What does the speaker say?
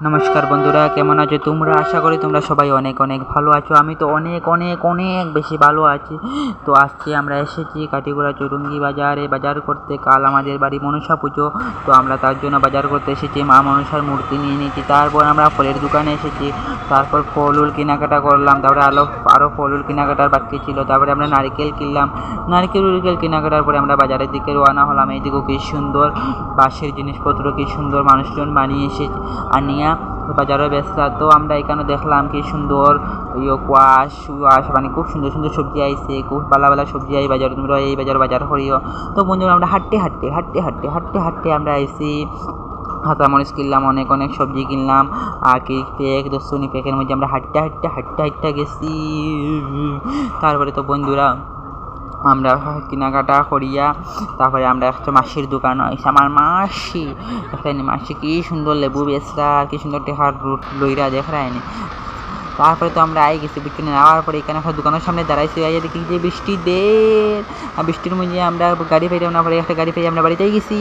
নমস্কার বন্ধুরা, কেমন আছো তোমরা? আশা করি তোমরা সবাই অনেক অনেক ভালো আছো। আমি তো অনেক অনেক অনেক বেশি ভালো আছি। তো আজকে আমরা এসেছি কাটিগড়া চৌরঙ্গি বাজারে বাজার করতে। কাল আমাদের বাড়ি মনসা পুজো, তো আমরা তার জন্য বাজার করতে এসেছি। মা মনসার মূর্তি নিয়ে নিয়েছি। তারপর আমরা ফলের দোকানে এসেছি। তারপর ফল উল কেনাকাটা করলাম। তারপরে আরও ফল উল কেনাকাটার বাকি ছিল। তারপরে আমরা নারকেল কিনলাম। নারকেল কেনাকাটার পরে আমরা বাজারের দিকে রওনা হলাম। এইদিকেও কি সুন্দর বাঁশের জিনিসপত্র, কি সুন্দর মানুষজন বানিয়ে এসে আনিয়া বাজারে বেচলা। তো আমরা এখানে দেখলাম কি সুন্দর কোয়াশ মানে খুব সুন্দর সুন্দর সবজি আইছে, খুব ভালো ভালো সবজি আই বাজারে। তোমরা এই বাজার করিও। তো বন্ধুরা আমরা হাঁটতে আমরা আইসি। কাঁচামরিচ কিনলাম, অনেক অনেক সবজি কিনলাম। আর কি প্যাক 10 প্যাকের মধ্যে আমরা হাঁটতে গেছি। তারপরে তো বন্ধুরা আমরা কেনাকাটা করিয়া তারপরে আমরা একটা মাসির দোকান হয়েছে। আমার মাসি কি সুন্দর লেবু বেচরা, কি সুন্দর টেহার রুট লইরা দেখায়নি। তারপরে তো আমরা আই গেছি বিক্রি নেওয়ার পরে এখানে একটা দোকানের সামনে দাঁড়াইছি। আইয়া দেখি যে বৃষ্টির মধ্যে আমরা গাড়ি পাইলাম না, পরে একটা গাড়ি পেয়ে আমরা বাড়িতেই গেছি।